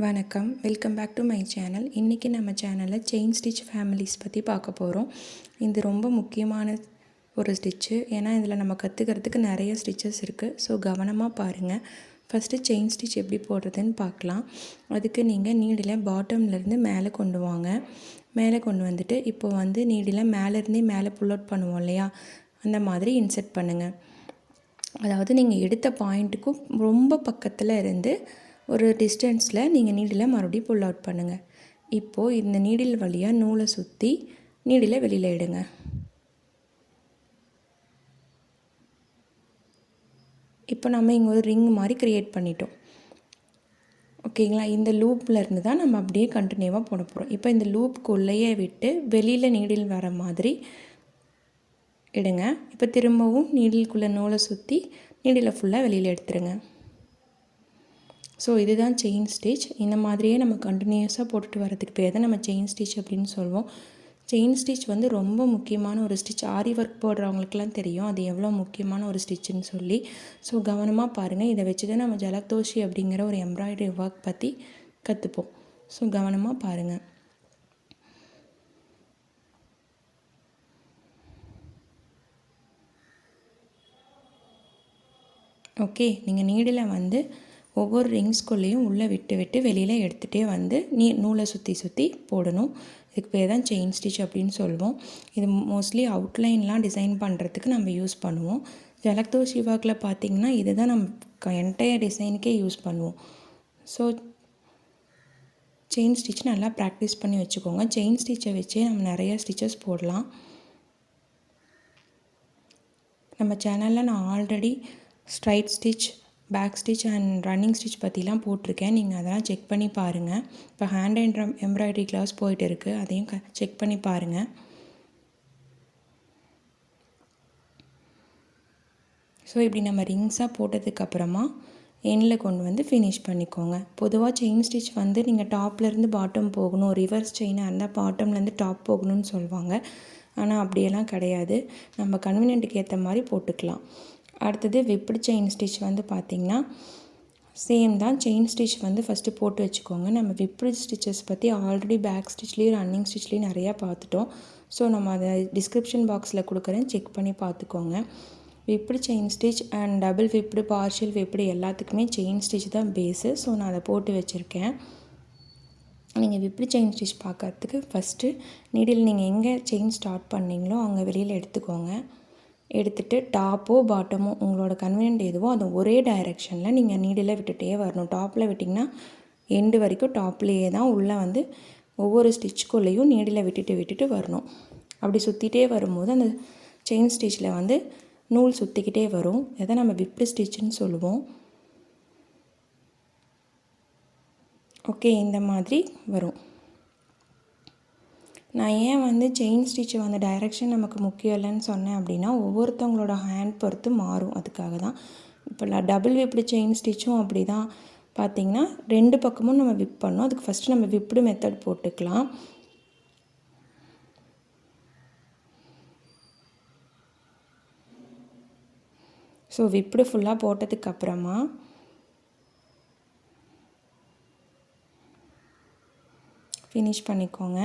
வணக்கம், welcome back to my channel. இன்றைக்கி நம்ம சேனலில் செயின் ஸ்டிச் ஃபேமிலிஸ் பற்றி பார்க்க போகிறோம். இது ரொம்ப முக்கியமான ஒரு ஸ்டிச்சு. ஏன்னா இதில் நம்ம கற்றுக்கிறதுக்கு நிறைய ஸ்டிச்சஸ் இருக்குது. ஸோ கவனமாக பாருங்கள். ஃபஸ்ட்டு செயின் ஸ்டிச் எப்படி போடுறதுன்னு பார்க்கலாம். அதுக்கு நீங்கள் நீடில் பாட்டம்லேருந்து மேலே கொண்டு வாங்க. மேலே கொண்டு வந்துட்டு இப்போது நீடில் மேலேருந்தே மேலே புல் அவுட் பண்ணுவோம் இல்லையா, அந்த மாதிரி இன்செர்ட் பண்ணுங்கள். அதாவது நீங்கள் எடுத்த பாயிண்ட்டுக்கும் ரொம்ப பக்கத்தில் இருந்து ஒரு டிஸ்டன்ஸில் நீங்கள் நீடில் மறுபடியும் புல் அவுட் பண்ணுங்கள். இப்போது இந்த நீடில் வழியாக நூலை சுற்றி நீடில் வெளியில் எடுங்க. இப்போ நம்ம இங்கே ஒரு ரிங் மாதிரி க்ரியேட் பண்ணிட்டோம். ஓகேங்களா? இந்த லூப்பில் இருந்து தான் நம்ம அப்படியே கண்டினியூவாக போட போகிறோம். இப்போ இந்த லூப்புக்குள்ளேயே விட்டு வெளியில் நீடில் வர மாதிரி எடுங்க. இப்போ திரும்பவும் நீடிலுக்குள்ளே நூலை சுற்றி நீடில் ஃபுல்லாக வெளியில் எடுத்துருங்க. ஸோ இதுதான் செயின் ஸ்டிச். இந்த மாதிரியே நம்ம கண்டினியூஸாக போட்டுட்டு வரதுக்கு பேர் தான் நம்ம செயின் ஸ்டிச் அப்படின்னு சொல்லுவோம். செயின் ஸ்டிச் ரொம்ப முக்கியமான ஒரு ஸ்டிச். ஆரி ஒர்க் போடுறவங்களுக்குலாம் தெரியும் அது எவ்வளோ முக்கியமான ஒரு ஸ்டிச்சுன்னு சொல்லி. ஸோ கவனமாக பாருங்கள். இதை வச்சு தான் நம்ம ஜலக்தோஷி அப்படிங்கிற ஒரு எம்ப்ராய்டரி ஒர்க் பற்றி கற்றுப்போம். ஸோ கவனமாக பாருங்கள். ஓகே, நீங்கள் நீடில் ஒவ்வொரு ரிங்ஸ்குள்ளேயும் உள்ளே விட்டு விட்டு வெளியில் எடுத்துகிட்டே நூலை சுற்றி போடணும். இதுக்கு பேர் தான் செயின் ஸ்டிச் அப்படின்னு சொல்லுவோம். இது மோஸ்ட்லி அவுட்லைன்லாம் டிசைன் பண்ணுறதுக்கு நம்ம யூஸ் பண்ணுவோம். ஜலக்தோஷி ஒர்க்கில் பார்த்திங்கன்னா இது தான் நம்ம என்டையர் டிசைனுக்கே யூஸ் பண்ணுவோம். ஸோ செயின் ஸ்டிச் நல்லா ப்ராக்டிஸ் பண்ணி வச்சுக்கோங்க. செயின் ஸ்டிச்சை வச்சே நம்ம நிறைய ஸ்டிச்சஸ் போடலாம். நம்ம சேனலில் நான் already straight stitch, back stitch and running stitch பற்றிலாம் போட்டிருக்கேன். நீங்கள் அதெல்லாம் செக் பண்ணி பாருங்கள். இப்போ ஹேண்ட் எம்ப்ராய்டரி கிளாஸ் போயிட்டு இருக்குது, அதையும் செக் பண்ணி பாருங்கள். ஸோ இப்படி நம்ம ரிங்ஸாக போட்டதுக்கப்புறமா எண்ணில் கொண்டு ஃபினிஷ் பண்ணிக்கோங்க. பொதுவாக செயின் ஸ்டிச் நீங்கள் டாப்லேருந்து பாட்டம் போகணும், ரிவர்ஸ் செயினாக இருந்தால் பாட்டம்லேருந்து டாப் போகணும்னு சொல்லுவாங்க. ஆனால் அப்படியெல்லாம் கிடையாது. நம்ம கன்வீனியன்ட்டுக்கு ஏற்ற மாதிரி போட்டுக்கலாம். அடுத்தது விப்டு செயின் ஸ்டிச் பார்த்திங்கன்னா சேம் தான். செயின் ஸ்டிச் ஃபஸ்ட்டு போட்டு வச்சுக்கோங்க. நம்ம விப்டு ஸ்டிச்சஸ் பற்றி ஆல்ரெடி பேக் ஸ்டிச்லேயும் ரன்னிங் ஸ்டிச்லேயும் நிறையா பார்த்துட்டோம். ஸோ நம்ம அதை டிஸ்கிரிப்ஷன் பாக்ஸில் கொடுக்குறேன், செக் பண்ணி பார்த்துக்கோங்க. Whipped chain stitch and double whipped, partial whipped எல்லாத்துக்குமே செயின் ஸ்டிச் தான் பேஸு. ஸோ நான் அதை போட்டு வச்சுருக்கேன். நீங்கள் விப்டு செயின் ஸ்டிச் பார்க்கறதுக்கு ஃபஸ்ட்டு நீடில் நீங்கள் எங்கே செயின் ஸ்டார்ட் பண்ணிங்களோ அங்கே வெளியில் எடுத்துக்கோங்க. எடுத்துகிட்டு டாப்போ பாட்டமோ உங்களோட கன்வீனியன்ட் எதுவோ அது ஒரே டைரெக்ஷனில் நீங்கள் நீடில் விட்டுகிட்டே வரணும். டாப்பில் விட்டிங்கன்னா எண்டு வரைக்கும் டாப்லேயே தான் உள்ளே ஒவ்வொரு ஸ்டிச்சுக்குள்ளேயும் நீடில் விட்டுட்டு வரணும். அப்படி சுற்றிட்டே வரும்போது அந்த செயின் ஸ்டிச்சில் நூல் சுற்றிக்கிட்டே வரும். இதை நம்ம விப்டு ஸ்டிச்சுன்னு சொல்லுவோம். ஓகே, இந்த மாதிரி வரும். நான் ஏன் செயின் ஸ்டிச்சு டைரெக்ஷன் நமக்கு முக்கியம் இல்லைன்னு சொன்னேன் அப்படின்னா, ஒவ்வொருத்தவங்களோட ஹேண்ட் பொறுத்து மாறும். அதுக்காக தான். இப்போ டபுள் விப்டு செயின் ஸ்டிச்சும் அப்படி தான். பார்த்திங்கன்னா 2 பக்கமும் நம்ம விப் பண்ணோம். அதுக்கு ஃபஸ்ட்டு நம்ம விப்டு மெத்தட் போட்டுக்கலாம். ஸோ விப்டு ஃபுல்லாக போட்டதுக்கப்புறமா ஃபினிஷ் பண்ணிக்கோங்க.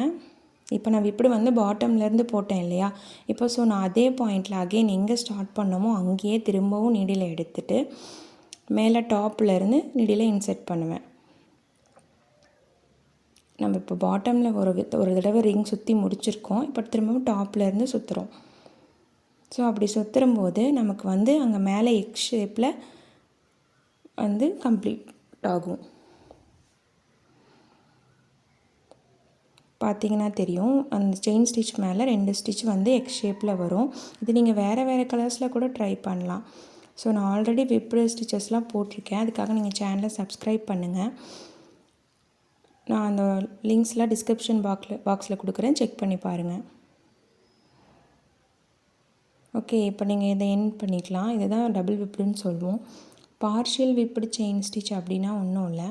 இப்போ நான் விப்டு பாட்டம்லேருந்து போட்டேன் இல்லையா, இப்போ நான் அதே பாயிண்டில் அகெயின் எங்கே ஸ்டார்ட் பண்ணமோ அங்கேயே திரும்பவும் நீடில் எடுத்துகிட்டு மேலே டாப்லேருந்து நீடில் இன்செர்ட் பண்ணுவேன். நம்ம இப்போ பாட்டமில் ஒரு தடவை ரிங் சுற்றி முடிச்சிருக்கோம். இப்போ திரும்பவும் டாப்லேருந்து சுற்றுறோம். ஸோ அப்படி சுற்றும்போது நமக்கு அங்கே மேலே எக்ஸ் ஷேப்பில் கம்ப்ளீட் ஆகும். பார்த்திங்கன்னா தெரியும், அந்த செயின் ஸ்டிச் மேலே 2 ஸ்டிச் எக்ஸ் ஷேப்பில் வரும். இது நீங்கள் வேறு கலர்ஸில் கூட ட்ரை பண்ணலாம். ஸோ நான் ஆல்ரெடி விப்டு ஸ்டிச்சஸ்லாம் போட்டிருக்கேன். அதுக்காக நீங்கள் சேனலை சப்ஸ்கிரைப் பண்ணுங்கள். நான் அந்த லிங்க்ஸ்லாம் டிஸ்கிரிப்ஷன் பாக்ஸில் கொடுக்குறேன், செக் பண்ணி பாருங்கள். ஓகே, இப்போ நீங்கள் இதை எண்ட் பண்ணிக்கலாம். இதுதான் டபுள் விப்டுன்னு சொல்லுவோம். பார்ஷியல் விப்டு செயின் ஸ்டிச் அப்படின்னா ஒன்றும் இல்லை.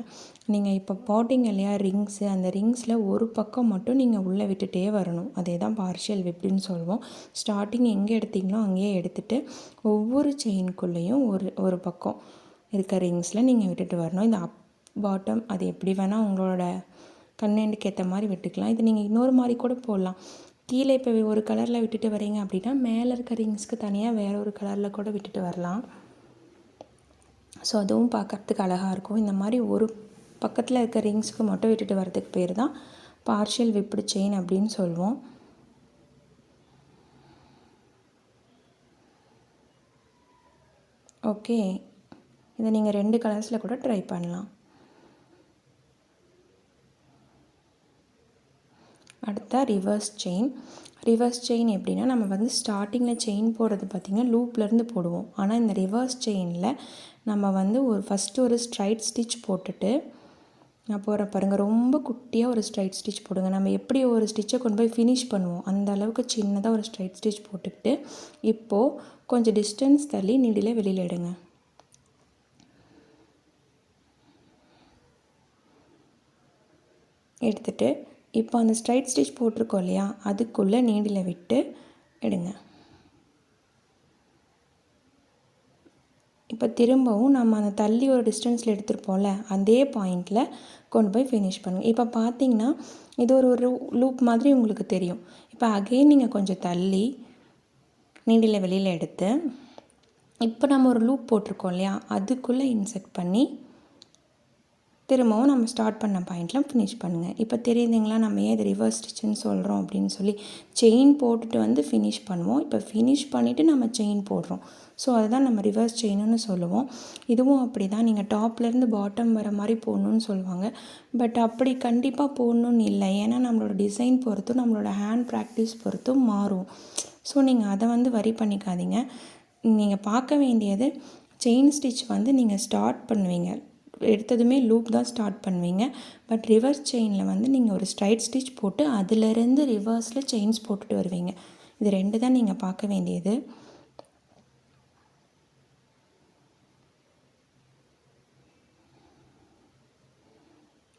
நீங்கள் இப்போ போட்டிங்க இல்லையா ரிங்ஸு, அந்த ரிங்ஸில் ஒரு பக்கம் மட்டும் நீங்கள் உள்ளே விட்டுட்டே வரணும். அதே தான் பார்ஷியல் விப்டுன்னு சொல்லுவோம். ஸ்டார்டிங் எங்கே எடுத்திங்களோ அங்கேயே எடுத்துகிட்டு ஒவ்வொரு செயின்குள்ளேயும் ஒரு பக்கம் இருக்க ரிங்ஸில் நீங்கள் விட்டுட்டு வரணும். இந்த பாட்டம் அது எப்படி வேணால் உங்களோட கன்வீனியன்ட்டுக்கு ஏற்ற மாதிரி விட்டுக்கலாம். இது நீங்கள் இன்னொரு மாதிரி கூட போடலாம். கீழே இப்போ ஒரு கலரில் விட்டுட்டு வரீங்க அப்படின்னா மேலே இருக்க ரிங்ஸ்க்கு தனியாக வேறு ஒரு கலரில் கூட விட்டுட்டு வரலாம். ஸோ அதுவும் பார்க்குறதுக்கு அழகாக இருக்கும். இந்த மாதிரி ஒரு பக்கத்தில் இருக்க ரிங்ஸ்க்கு மட்டும் விட்டுட்டு வரதுக்கு பேர் தான் பார்ஷியல் விப்டு செயின் அப்படின்னு சொல்லுவோம். ஓகே, இதை நீங்கள் 2 கலர்ஸில் கூட ட்ரை பண்ணலாம். அடுத்த ரிவர்ஸ் செயின். ரிவர்ஸ் செயின் எப்படின்னா, நம்ம வந்து ஸ்டார்டிங்கில் செயின் போடுறது பார்த்திங்கன்னா லூப்லேருந்து போடுவோம். ஆனால் இந்த ரிவர்ஸ் செயினில் நம்ம வந்து ஃபஸ்ட்டு ஒரு ஸ்ட்ரைட் ஸ்டிச் போட்டுட்டு, நான் போகிற பாருங்கள், ரொம்ப குட்டியாக ஒரு ஸ்ட்ரைட் ஸ்டிச் போடுங்க. நம்ம எப்படி ஒரு ஸ்டிச்சை கொண்டு போய் ஃபினிஷ் பண்ணுவோம் அந்த அளவுக்கு சின்னதாக ஒரு ஸ்ட்ரைட் ஸ்டிச் போட்டுக்கிட்டு, இப்போது கொஞ்சம் டிஸ்டன்ஸ் தள்ளி நீடில் வெளியில் எடுங்க. எடுத்துகிட்டு இப்போ அந்த ஸ்ட்ரைட் ஸ்டிச் போட்டிருக்கோம் இல்லையா, அதுக்குள்ளே நீடில் விட்டு எடுங்க. இப்போ திரும்பவும் நம்ம அந்த தள்ளி ஒரு டிஸ்டன்ஸில் எடுத்துருப்போம்ல, அதே பாயிண்டில் கொண்டு போய் ஃபினிஷ் பண்ணுங்கள். இப்போ பார்த்தீங்கன்னா இது ஒரு லூப் மாதிரி உங்களுக்கு தெரியும். இப்போ அகெயின் நீங்கள் கொஞ்சம் தள்ளி நீடில் வெளியில் எடுத்து, இப்போ நம்ம ஒரு லூப் போட்டிருக்கோம் இல்லையா, அதுக்குள்ளே இன்செர்ட் பண்ணி திரும்பவும் நம்ம ஸ்டார்ட் பண்ண பாயிண்ட்டில் ஃபினிஷ் பண்ணுங்கள். இப்போ தெரியுதுங்களா நம்ம ஏன் இது ரிவர்ஸ் ஸ்டிச்சுன்னு சொல்கிறோம் அப்படின்னு சொல்லி. செயின் போட்டுட்டு வந்து ஃபினிஷ் பண்ணுவோம். இப்போ ஃபினிஷ் பண்ணிவிட்டு நம்ம செயின் போடுறோம். ஸோ அதுதான் நம்ம ரிவர்ஸ் செயின்னு சொல்லுவோம். இதுவும் அப்படி தான், நீங்கள் டாப்லேருந்து பாட்டம் வர மாதிரி போடணுன்னு சொல்லுவாங்க. பட் அப்படி கண்டிப்பாக போடணுன்னு இல்லை. ஏன்னா நம்மளோட டிசைன் பொறுத்தும் நம்மளோட ஹேண்ட் ப்ராக்டிஸ் பொறுத்தும் மாறும். ஸோ நீங்கள் அதை வந்து வரி பண்ணிக்காதீங்க. நீங்கள் பார்க்க வேண்டியது செயின் ஸ்டிச் வந்து நீங்கள் ஸ்டார்ட் பண்ணுவீங்க, எடுத்ததுமே லூப் தான் ஸ்டார்ட் பண்ணுவீங்க. பட் ரிவர்ஸ் செயினில் வந்து நீங்கள் ஒரு ஸ்ட்ரைட் ஸ்டிச் போட்டு அதிலேருந்து ரிவர்ஸில் செயின்ஸ் போட்டுட்டு வருவீங்க. இது 2 தான் நீங்கள் பார்க்க வேண்டியது.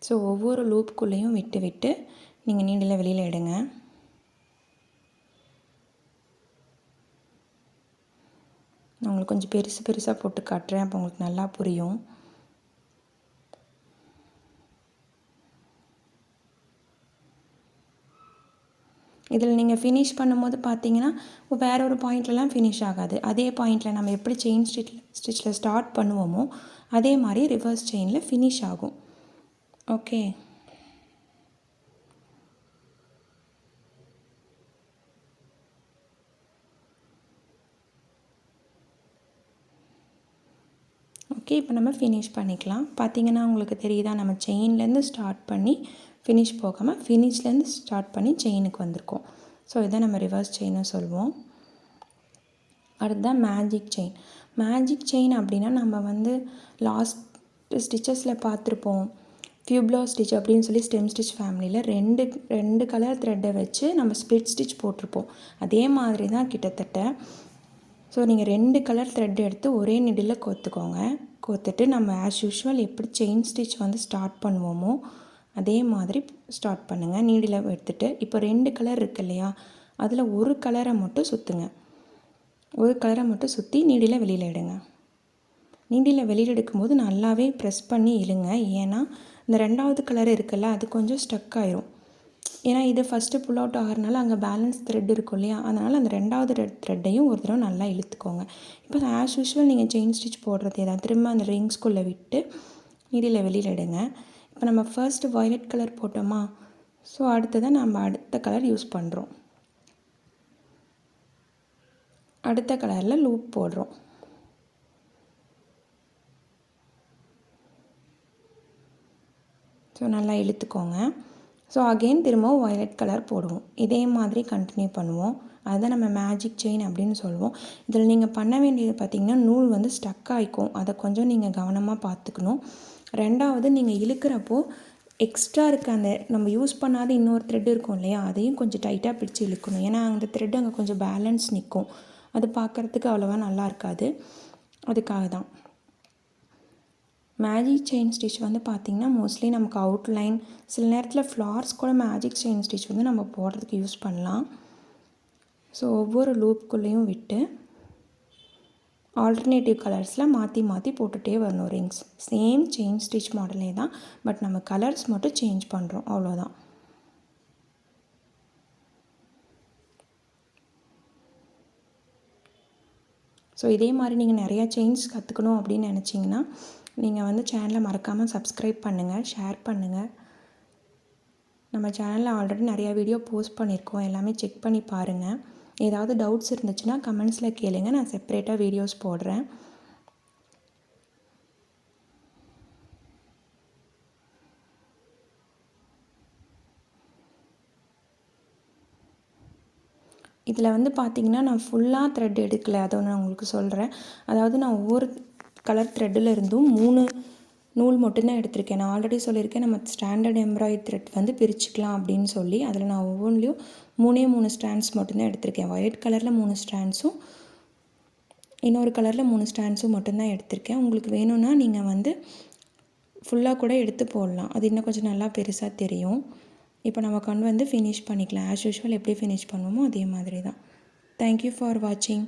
ஸோ ஒவ்வொரு லூப்புக்குள்ளேயும் விட்டு விட்டு நீங்கள் நீடில் வெளியில் எடுங்க. நான் உங்களுக்கு கொஞ்சம் பெருசாக போட்டு காட்டுறேன், அப்போ உங்களுக்கு நல்லா புரியும். இதில் நீங்கள் ஃபினிஷ் பண்ணும்போது பார்த்தீங்கன்னா வேறு ஒரு பாயிண்ட்லலாம் ஃபினிஷ் ஆகாது. அதே பாயிண்டில் நம்ம எப்படி செயின் ஸ்டிச்சில் ஸ்டார்ட் பண்ணுவோமோ அதே மாதிரி ரிவர்ஸ் செயினில் ஃபினிஷ் ஆகும். ஓகே, இப்போ நம்ம ஃபினிஷ் பண்ணிக்கலாம். பார்த்தீங்கன்னா உங்களுக்கு தெரியுதா, நம்ம செயின்லேருந்து ஸ்டார்ட் பண்ணி ஃபினிஷ் போகாமல் ஃபினிஷ்லேருந்து ஸ்டார்ட் பண்ணி செயினுக்கு வந்திருக்கோம். ஸோ இதை நம்ம ரிவர்ஸ் செயின்னு சொல்லுவோம். அடுத்ததான் மேஜிக் செயின். மேஜிக் செயின் அப்படின்னா நம்ம வந்து லாஸ்ட் ஸ்டிச்சஸில் பார்த்துருப்போம், ஃபியூப்ளோ ஸ்டிச் அப்படின்னு சொல்லி ஸ்டெம் ஸ்டிச் ஃபேமிலியில் ரெண்டு கலர் த்ரெட்டை வச்சு நம்ம ஸ்ப்ளிட் ஸ்டிச் போட்டிருப்போம். அதே மாதிரி தான் கிட்டத்தட்ட. ஸோ நீங்கள் 2 கலர் த்ரெட் எடுத்து ஒரே நீடில் கோத்துட்டு நம்ம ஆஸ் யூஷுவல் எப்படி செயின் ஸ்டிச் வந்து ஸ்டார்ட் பண்ணுவோமோ அதே மாதிரி ஸ்டார்ட் பண்ணுங்கள். நீடில் எடுத்துகிட்டு இப்போ 2 கலர் இருக்கு இல்லையா, அதில் ஒரு கலரை மட்டும் சுற்றி நீடில் வெளியில் எடுங்க. நீடில் வெளியில் எடுக்கும்போது நல்லாவே ப்ரெஸ் பண்ணி இழுங்க. ஏன்னா இந்த 2வது கலர் இருக்குல்ல அது கொஞ்சம் ஸ்டக் ஆயிரும். ஏன்னா இது ஃபஸ்ட்டு புல் அவுட் ஆகிறனால அங்கே பேலன்ஸ் த்ரெட் இருக்கும் இல்லையா, அதனால் அந்த 2வது த்ரெட்டையும் ஒரு தடவை நல்லா இழுத்துக்கோங்க. இப்போ ஆஸ் யூஷுவல் நீங்கள் செயின் ஸ்டிச் போடுறது ஏதாவது திரும்ப அந்த ரிங்ஸ்குள்ளே விட்டு நீடில் வெளியில் எடுங்க. இப்போ நம்ம ஃபர்ஸ்ட்டு வயலட் கலர் போட்டோமா, ஸோ அடுத்ததான் நம்ம அடுத்த கலர் யூஸ் பண்ணுறோம். அடுத்த கலரில் லூப் போடுறோம். ஸோ நல்லா இழுத்துக்கோங்க. ஸோ அகெயின் திரும்பவும் வயலட் கலர் போடுவோம். இதே மாதிரி கண்டினியூ பண்ணுவோம். அதுதான் நம்ம மேஜிக் செயின் அப்படின்னு சொல்லுவோம். இதில் நீங்கள் பண்ண வேண்டியது பார்த்திங்கன்னா நூல் வந்து ஸ்டக் ஆகிக்கும், அதை கொஞ்சம் நீங்கள் கவனமாக பார்த்துக்கணும். 2வது நீங்கள் இழுக்கிறப்போ எக்ஸ்ட்ரா இருக்க அந்த நம்ம யூஸ் பண்ணாத இன்னொரு த்ரெட் இருக்கும் இல்லையா, அதையும் கொஞ்சம் டைட்டாக பிடிச்சி இழுக்கணும். ஏன்னா அந்த த்ரெட் அங்கே கொஞ்சம் பேலன்ஸ் நிற்கும், அது பார்க்குறதுக்கு அவ்வளோவா நல்லா இருக்காது. அதுக்காக தான் மேஜிக் செயின் ஸ்டிச் வந்து பார்த்திங்கன்னா மோஸ்ட்லி நமக்கு அவுட்லைன், சில நேரத்தில் ஃப்ளார்ஸ் கூட மேஜிக் செயின் ஸ்டிச் வந்து நம்ம போடுறதுக்கு யூஸ் பண்ணலாம். ஸோ ஒவ்வொரு லூப்புக்குள்ளேயும் விட்டு ஆல்டர்னேட்டிவ் கலர்ஸில் மாற்றி மாற்றி போட்டுகிட்டே வரணும் ரிங்ஸ். சேம் செயின் ஸ்டிச் மாடலே தான், பட் நம்ம கலர்ஸ் மட்டும் சேஞ்ச் பண்ணுறோம், அவ்வளோதான். ஸோ இதே மாதிரி நீங்கள் நிறையா செயின்ஸ் கற்றுக்கணும் அப்படின்னு நினச்சிங்கன்னா நீங்கள் வந்து சேனலை மறக்காமல் சப்ஸ்கிரைப் பண்ணுங்கள், ஷேர் பண்ணுங்கள். நம்ம சேனலில் ஆல்ரெடி நிறையா வீடியோ போஸ்ட் பண்ணியிருக்கோம், எல்லாமே செக் பண்ணி பாருங்கள். ஏதாவது டவுட்ஸ் இருந்துச்சுன்னா கமெண்ட்ஸில் கேளுங்க, நான் செப்பரேட்டாக வீடியோஸ் போடுறேன். இதில் வந்து பார்த்திங்கன்னா நான் ஃபுல்லாக த்ரெட் எடுக்கலை, அதை நான் உங்களுக்கு சொல்கிறேன். அதாவது நான் ஒவ்வொரு கலர் த்ரெட்டில் இருந்தும் 3 நூல் மட்டும்தான் எடுத்திருக்கேன். நான் ஆல்ரெடி சொல்லியிருக்கேன் நம்ம ஸ்டாண்டர்ட் எம்ப்ராய்டரி த்ரெட் வந்து பிரிச்சுக்கலாம் அப்படின்னு சொல்லி. அதில் நான் ஒவ்வொன்றிலையும் 3 ஸ்டாண்ட்ஸ் மட்டும்தான் எடுத்திருக்கேன். ஒயிட் கலரில் 3 ஸ்டாண்ட்ஸும் இன்னொரு கலரில் 3 ஸ்டாண்ட்ஸும் மட்டும்தான் எடுத்திருக்கேன். உங்களுக்கு வேணும்னா நீங்கள் வந்து ஃபுல்லாக கூட எடுத்து போடலாம், அது இன்னும் கொஞ்சம் நல்லா பெருசாக தெரியும். இப்போ நம்ம கொண்டு வந்து ஃபினிஷ் பண்ணிக்கலாம். ஆஸ் யூஷுவல் எப்படி ஃபினிஷ் பண்ணுவோமோ அதே மாதிரி தான். தேங்க்யூ ஃபார் வாட்சிங்.